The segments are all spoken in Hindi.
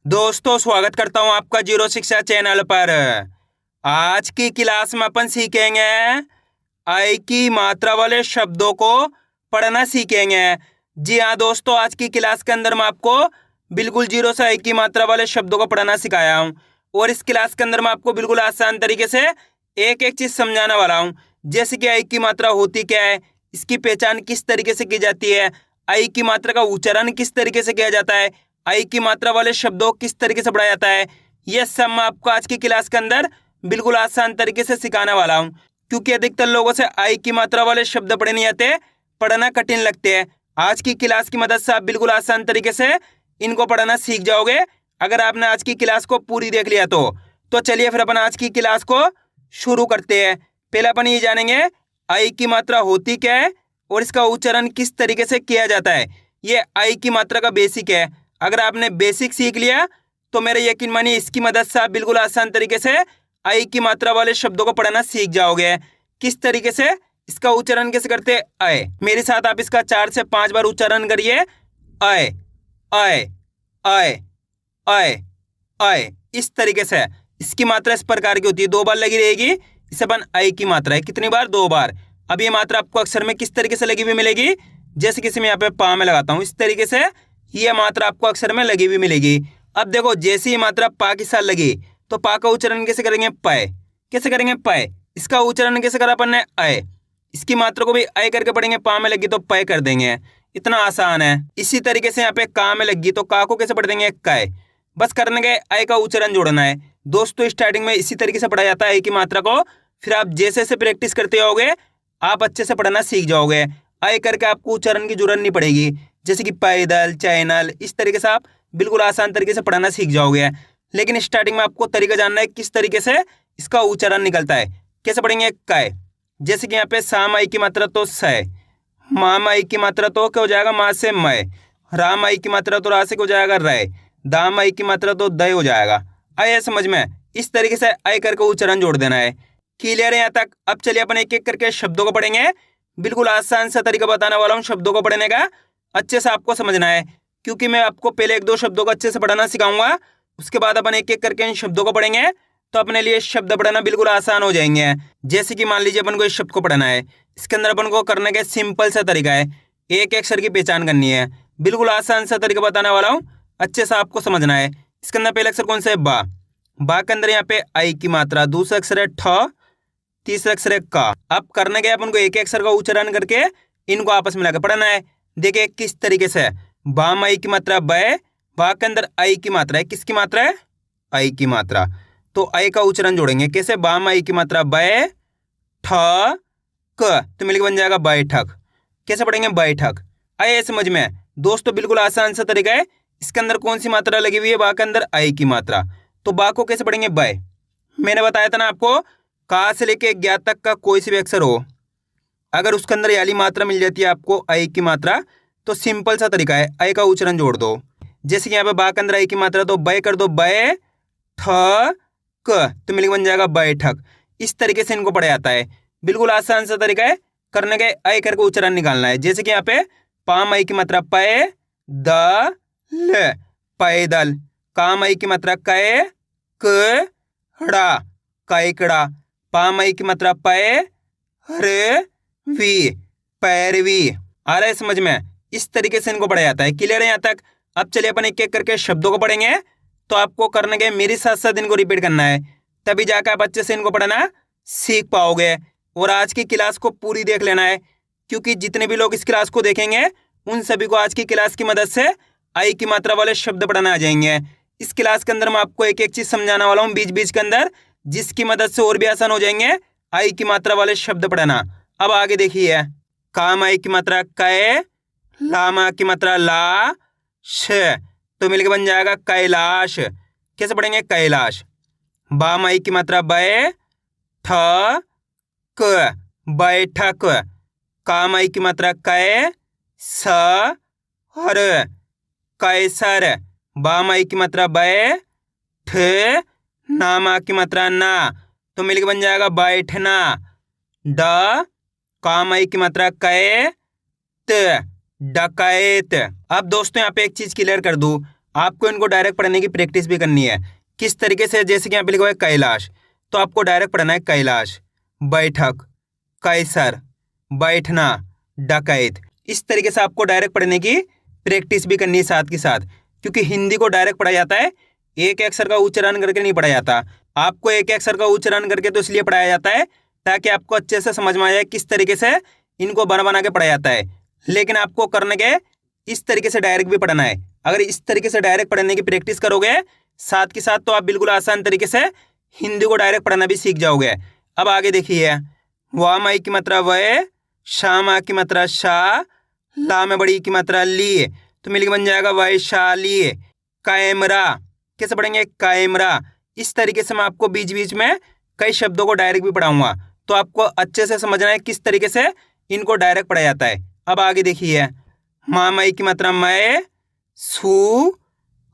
दोस्तों स्वागत करता हूं आपका जीरो शिक्षा चैनल पर। आज की क्लास में अपन सीखेंगे आई की मात्रा वाले शब्दों को पढ़ना सीखेंगे। जी हाँ दोस्तों, आज की क्लास के अंदर मैं आपको बिल्कुल जीरो से आई की मात्रा वाले शब्दों को पढ़ना सिखाया हूँ और इस क्लास के अंदर मैं आपको बिल्कुल आसान तरीके से एक एक चीज़ समझाने वाला हूँ। जैसे कि आई की मात्रा होती क्या है, इसकी पहचान किस तरीके से की जाती है, आई की मात्रा का उच्चारण किस तरीके से किया जाता है, आई की मात्रा वाले शब्दों को किस तरीके से पढ़ा जाता है, यह सब मैं आपको आज की क्लास के अंदर बिल्कुल आसान तरीके से सिखाने वाला हूँ। क्योंकि अधिकतर लोगों से आई की मात्रा वाले शब्द पढ़े नहीं आते, पढ़ना कठिन लगते हैं। आज की क्लास की मदद से आप बिल्कुल आसान तरीके से इनको पढ़ना सीख जाओगे अगर आपने आज की क्लास को पूरी देख लिया तो चलिए फिर अपन आज की क्लास को शुरू करते हैं। पहले अपन ये जानेंगे आई की मात्रा होती क्या है और इसका उच्चारण किस तरीके से किया जाता है। ये आई की मात्रा का बेसिक है। अगर आपने बेसिक सीख लिया तो मेरे यकीन मानिए इसकी मदद से आप बिल्कुल आसान तरीके से आई की मात्रा वाले शब्दों को पढ़ना सीख जाओगे। किस तरीके से इसका उच्चारण कैसे करते हैं, आए। मेरे साथ आप इसका 4 से 5 बार उच्चारण करिए। आए आए आए आए आए। इस तरीके से इसकी मात्रा इस प्रकार की होती है, 2 बार लगी रहेगी। इसे अपन आई की मात्रा है, कितनी बार, 2 बार। अब ये मात्रा आपको अक्षर में किस तरीके से लगी हुई मिलेगी, जैसे किसी में यहाँ पे पा में लगाता हूँ, इस तरीके से ये मात्रा आपको अक्षर में लगी हुई मिलेगी। अब देखो जैसे ही मात्रा पा के साथ लगी तो पा का उच्चारण कैसे करेंगे, पाए। कैसे करेंगे, पाए। इसका उच्चारण कैसे करा अपन ने, आए। इसकी मात्रा को भी आए करके पढ़ेंगे, पा में लगी तो पाए कर देंगे। इतना आसान है। इसी तरीके से यहाँ पे का में लगी तो का को कैसे पढ़ देंगे, काय। बस करने के आय का उच्चारण जोड़ना है। दोस्तों स्टार्टिंग में इसी तरीके से पढ़ा जाता है आई की मात्रा को। फिर आप जैसे जैसे प्रैक्टिस करते जाओगे आप अच्छे से पढ़ना सीख जाओगे। आय करके आपको उच्चारण की जरूरत नहीं पड़ेगी, जैसे कि पैदल, चैनल, इस तरीके से आप बिल्कुल आसान तरीके से पढ़ना सीख जाओगे। लेकिन स्टार्टिंग में आपको तरीका जानना है किस तरीके से इसका उच्चारण निकलता है। कैसे पढ़ेंगे, काय। जैसे कि यहाँ पे साम आई की मात्रा तो स, माम आई की मात्रा तो क्या हो जाएगा, माँ से मय। राम आई की मात्रा तो रा से क्या हो जाएगा, रय। दाम आई की मात्रा तो दय हो जाएगा। आया समझ में। इस तरीके से आय करके उच्चारण जोड़ देना है। क्लियर है यहाँ तक। अब चलिए अपन एक एक करके शब्दों को पढ़ेंगे। बिल्कुल आसान सा तरीका बताने वाला हूँ शब्दों को पढ़ने का, अच्छे से आपको समझना है। क्योंकि मैं आपको पहले 1-2 शब्दों को अच्छे से पढ़ना सिखाऊंगा, उसके बाद अपन एक एक करके इन शब्दों को पढ़ेंगे तो अपने लिए शब्द पढ़ना बिल्कुल आसान हो जाएंगे। जैसे कि मान लीजिए अपन को इस शब्द को पढ़ना है, इसके अंदर अपन को करने का सिंपल सा तरीका है, एक अक्षर की पहचान करनी है। बिल्कुल आसान सा तरीका बताने वाला हूँ, अच्छे से आपको समझना है। इसके अंदर पहला अक्षर कौन सा है, बा। बा के अंदर यहाँ पे आई की मात्रा, दूसरा अक्षर है ठ, तीसरा अक्षर है का। अब करने के अपन को एक अक्षर का उच्चारण करके इनको आपस में मिलाकर पढ़ना है। देखिए किस तरीके से, बाम आई की मात्रा बै, बा के अंदर आई की मात्रा है, किसकी मात्रा है, आई की मात्रा। तो आई का उच्चारण जोड़ेंगे कैसे, बाम आई की मात्रा बै, ठ, क, तो मिलकर बन जाएगा बैठक। कैसे पढ़ेंगे, बैठक। आए समझ में। दोस्तों बिल्कुल आसान सा तरीका है। इसके अंदर कौन सी मात्रा लगी हुई है, बा के अंदर आई की मात्रा, तो बा को कैसे पढ़ेंगे, बै। मैंने बताया था ना आपको, का से लेके ज्ञा तक का कोई सी भी अक्षर हो, अगर उसके अंदर याली मात्रा मिल जाती है आपको आई की मात्रा, तो सिंपल सा तरीका है, आई का उच्चारण जोड़ दो। जैसे कि यहाँ पे बा के अंदर आई की मात्रा तो बै कर दो, बै ठ क, तो मिलकर बन जाएगा बैठक। इस तरीके से इनको पढ़ा जाता है। बिल्कुल आसान सा तरीका है, करने के आई करके उच्चारण निकालना है। जैसे कि यहाँ पे पाम आई की मात्रा पै द ल, पैदल। काम आई की मात्रा कै क ड़ा, कैकड़ा। पाम आई की मात्रा पै रे वी, पैरवी। आ रहा है समझ में। इस तरीके से इनको पढ़ा जाता है। क्लियर है यहाँ तक। अब चलिए अपन एक एक करके शब्दों को पढ़ेंगे, तो आपको करने के मेरे साथ साथ इनको रिपीट करना है, तभी जाकर आप अच्छे से इनको पढ़ना सीख पाओगे। और आज की क्लास को पूरी देख लेना है, क्योंकि जितने भी लोग इस क्लास को देखेंगे उन सभी को आज की क्लास की मदद से आई की मात्रा वाले शब्द पढ़ना आ जाएंगे। इस क्लास के अंदर मैं आपको एक एक चीज समझाने वाला हूँ बीच बीच के अंदर, जिसकी मदद से और भी आसान हो जाएंगे आई की मात्रा वाले शब्द पढ़ना। अब आगे देखिए, काम आई की मात्रा कै, लामा की मात्रा ला श, तो मिलकर बन जाएगा कैलाश। कैसे पढ़ेंगे, कैलाश। बाम आई की मात्रा बै ठ क, बैठक। काम आई की मात्रा कै स हर, कैसर। बाम आई की मात्रा बै ठ, नामा की मात्रा ना, तो मिलकर बन जाएगा बैठना। ड, काम आई की मात्रा कै त, डकैत। अब दोस्तों यहाँ पे एक चीज क्लियर कर दूं, आपको इनको डायरेक्ट पढ़ने की प्रैक्टिस भी करनी है। किस तरीके से, जैसे कि यहाँ पे लिखा हुआ है कैलाश, तो आपको डायरेक्ट पढ़ना है कैलाश। बैठक, कैसर, बैठना, डकैत। इस तरीके से आपको डायरेक्ट पढ़ने की प्रैक्टिस भी करनी है साथ के साथ, क्योंकि हिंदी को डायरेक्ट पढ़ा जाता है, एक अक्षर का उच्चारण करके नहीं पढ़ा जाता। आपको एक अक्षर का उच्चारण करके तो इसलिए पढ़ाया जाता है ताकि आपको अच्छे से समझ में आ जाए किस तरीके से इनको बना के पढ़ा जाता है। लेकिन आपको करने के इस तरीके से डायरेक्ट भी पढ़ना है। अगर इस तरीके से डायरेक्ट पढ़ने की प्रैक्टिस करोगे साथ के साथ, तो आप बिल्कुल आसान तरीके से हिंदी को डायरेक्ट पढ़ना भी सीख जाओगे। अब आगे देखिए, वाह माई की मात्रा वह, शाह माँ की मात्रा शाह, ला में बड़ी की मात्रा ली, तो मिलकर बन जाएगा वैशाली। कैमरा, कैसे पढ़ेंगे कैमरा। इस तरीके से मैं आपको बीच बीच में कई शब्दों को डायरेक्ट भी पढ़ाऊंगा, तो आपको अच्छे से समझना है किस तरीके से इनको डायरेक्ट पढ़ा जाता है। अब आगे देखिए, माँ मई की मात्रा मैं, सू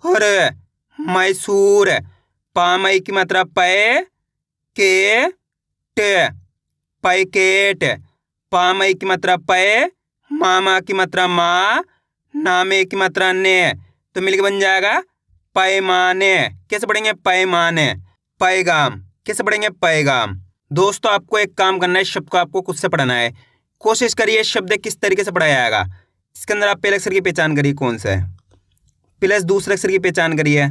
हर, मैसूर। पा मई की मात्रा पै, के टे, पैकेट। पा मई की मात्रा पै, मामा की मात्रा माँ, नामे की मात्रा ने, तो मिलकर बन जाएगा पैमाने। कैसे पढ़ेंगे पैमाने। पैगाम, कैसे पढ़ेंगे पैगाम। दोस्तों आपको एक काम करना है, शब्द को आपको खुद से पढ़ना है। कोशिश करिए शब्द किस तरीके से पढ़ाया जाएगा। इसके अंदर आप पहले अक्षर की पहचान करिए कौन सा है, प्लस दूसरे अक्षर की पहचान करिए,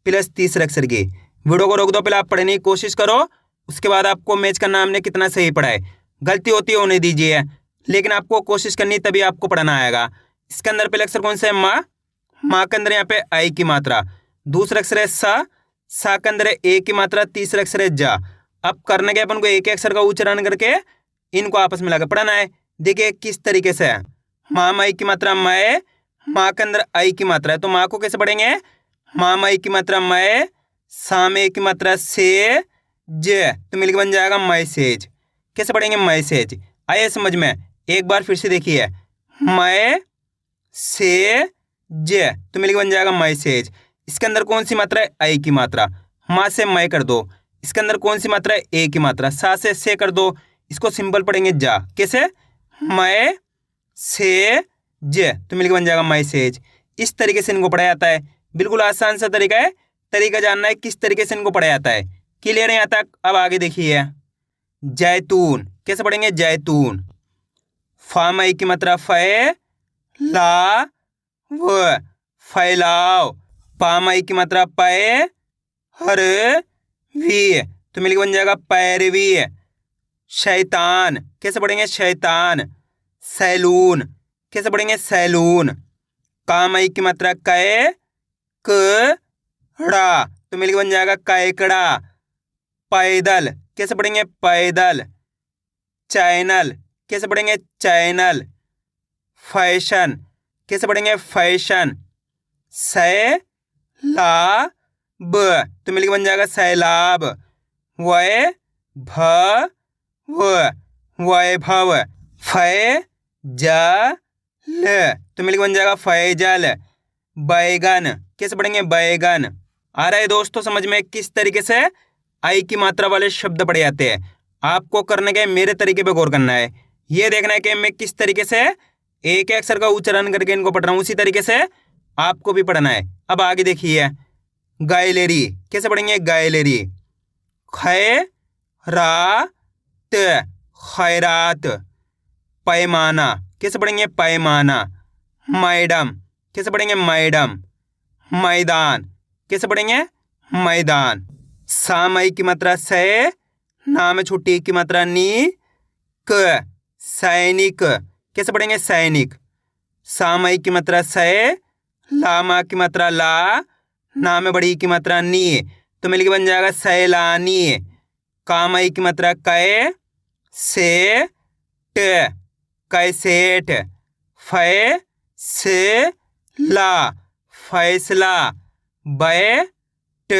प्लस तीसरे अक्षर की। वीडियो को रोक दो, पहले आप पढ़ने की कोशिश करो, उसके बाद आपको मैच करना हमने कितना सही पढ़ा है। गलती होती है होने दीजिए, लेकिन आपको कोशिश करनी तभी आपको पढ़ना आएगा। इसके अंदर पहले अक्षर कौन सा है, माँ। माँ के अंदर यहाँ पे आई की मात्रा, दूसरा अक्षर है सा के अंदर है ए की मात्रा, तीसरा अक्षर है जा। अब करने के अपन को एक अक्षर का उच्चारण करके इनको आपस में लगा पढ़ना है। देखिए किस तरीके से है, माँ माई की मात्रा मैं, माँ के अंदर आई की मात्रा है, तो माँ को कैसे पढ़ेंगे, माँ माई की मात्रा मैं, सामे की मात्रा से जे, तो मिलकर बन जाएगा मैसेज। कैसे पढ़ेंगे मैसेज। आइए समझ में, एक बार फिर से देखिए, मैं से जे, तो मिलकर बन जाएगा मैसेज। इसके अंदर कौन सी मात्रा है, आई की मात्रा। माँ से मैं कर दो, इसके अंदर कौन सी मात्रा है, ए की मात्रा। सा से कर दो, इसको सिंपल पढ़ेंगे जा। कैसे, मैं से जे, तो मिलकर बन जाएगा मैसेज। इस तरीके से इनको पढ़ा जाता है। बिल्कुल आसान सा तरीका है, तरीका जानना है किस तरीके से इनको पढ़ा जाता है। क्लियर है यहाँ तक। अब आगे देखिए, जैतून, कैसे पढ़ेंगे जैतून। फा मई की मात्रा फै, ला व, फैलाव। पा मई की मात्रा पै, हर वी, तो मिलकर बन जाएगा पैरवी। शैतान, कैसे पढ़ेंगे शैतान। सैलून, कैसे पढ़ेंगे सैलून। कामई की मात्रा कै, कड़ा, तो मिलकर बन जाएगा कैकड़ा। पैदल, कैसे पढ़ेंगे पैदल। चैनल, कैसे पढ़ेंगे चैनल। फैशन, कैसे पढ़ेंगे फैशन। सैलाब, तो मिलकर बन जाएगा सैलाब। वैभव। फैजल, तो मिलकर बन जाएगा फैजल। बैगन, कैसे पढ़ेंगे बैगन। आ रहा है दोस्तों समझ में किस तरीके से आई की मात्रा वाले शब्द पढ़े जाते हैं। आपको करने के मेरे तरीके पे गौर करना है, ये देखना है कि मैं किस तरीके से एक अक्षर का उच्चारण करके इनको पढ़ रहा हूँ, उसी तरीके से आपको भी पढ़ना है। अब आगे देखिए, गैलरी, कैसे पढ़ेंगे गैलरी। खैरात, खैरात। पैमाना, कैसे पढ़ेंगे पैमाना। मैडम, कैसे पढ़ेंगे मैडम। मैदान, कैसे पढ़ेंगे मैदान। सामई की मात्रा से, नाम छोटी की मात्रा नी, क, सैनिक, कैसे पढ़ेंगे सैनिक। सामई की मात्रा से, लामा की मात्रा ला, नाम बड़ी की मात्रा नी, तो मिलकर बन जाएगा सैलानी। कामई की मात्रा कै, से ट, कैसेट। फै से ला, फैसला। बै ट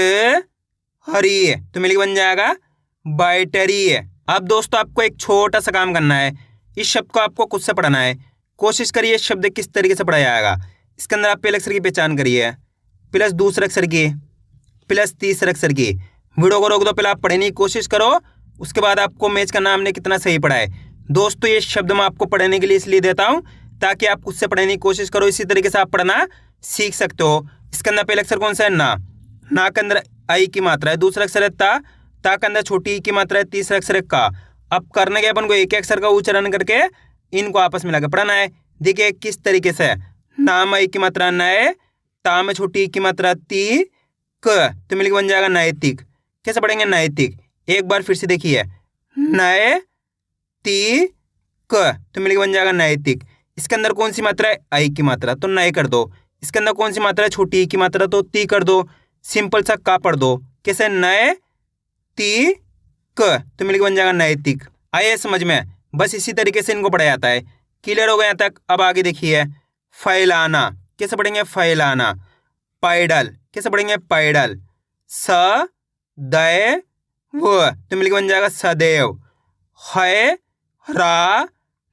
हरी, तो मिलकर बन जाएगा बैटरी। अब दोस्तों आपको एक छोटा सा काम करना है, इस शब्द को आपको खुद से पढ़ना है। कोशिश करिए शब्द किस तरीके से पढ़ा जाएगा। इसके अंदर आप पहले अक्षर की पहचान करिए, प्लस दूसरे अक्षर की, प्लस तीसरे अक्षर की। वीडियो को रोक दो, पहले आप पढ़ने की कोशिश करो, उसके बाद आपको मैच करना हमने कितना सही पढ़ा है। दोस्तों ये शब्द मैं आपको पढ़ने के लिए इसलिए देता हूँ ताकि आप खुद से पढ़ने की कोशिश करो, इसी तरीके से आप पढ़ना सीख सकते हो। इसके अंदर पहला अक्षर कौन सा है? ना के अंदर आई की मात्रा है। दूसरा अक्षर है ता के अंदर छोटी ई की मात्रा है। तीसरा अक्षर है का। अब करने के अपन को एक अक्षर का उच्चारण करके इनको आपस में लगा पढ़ना है। देखिए किस तरीके से, ना में आई की मात्रा नए, ता में छोटी ई की मात्रा ती, क तो मिलकर बन जाएगा नैतिक। कैसे पढ़ेंगे? नैतिक। एक बार फिर से देखिए, नए ती क तो मिलकर बन जाएगा नैतिक। इसके अंदर कौन सी मात्रा है? आई की मात्रा, तो नए कर दो। इसके अंदर कौन सी मात्रा है? छोटी ई की मात्रा, तो ती कर दो। सिंपल सा का पढ़ दो। कैसे? नए ती क तो मिलकर बन जाएगा नैतिक। आइए समझ में, बस इसी तरीके से इनको पढ़ा जाता है। क्लियर हो गया यहाँ तक? अब आगे देखिए, फैलाना कैसे पढ़ेंगे? फैलाना। पैडल कैसे पढ़ेंगे? पैडल। स दै व तो मिलकर बन जाएगा सदैव। है रा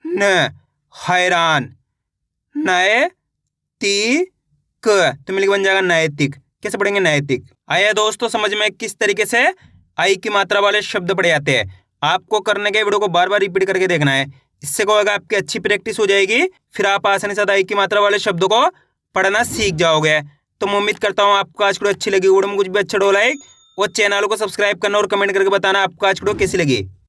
न हैरान। नए ती क तो मिलकर बन जाएगा नैतिक। कैसे पढ़ेंगे? नैतिक। आइए दोस्तों समझ में किस तरीके से आई की मात्रा वाले शब्द पढ़े जाते हैं। आपको करने के वीडियो को बार बार रिपीट करके देखना है। इससे क्या होगा? आपकी अच्छी प्रैक्टिस हो जाएगी, फिर आप आसानी से आई की मात्रा वाले शब्दों को पढ़ना सीख जाओगे। तो मैं उम्मीद करता हूँ आपको आज वीडियो अच्छी लगी। वीडियो में कुछ भी अच्छा डो लाइक और चैनल को सब्सक्राइब करना और कमेंट करके बताना आपको आज वीडियो कैसी लगी।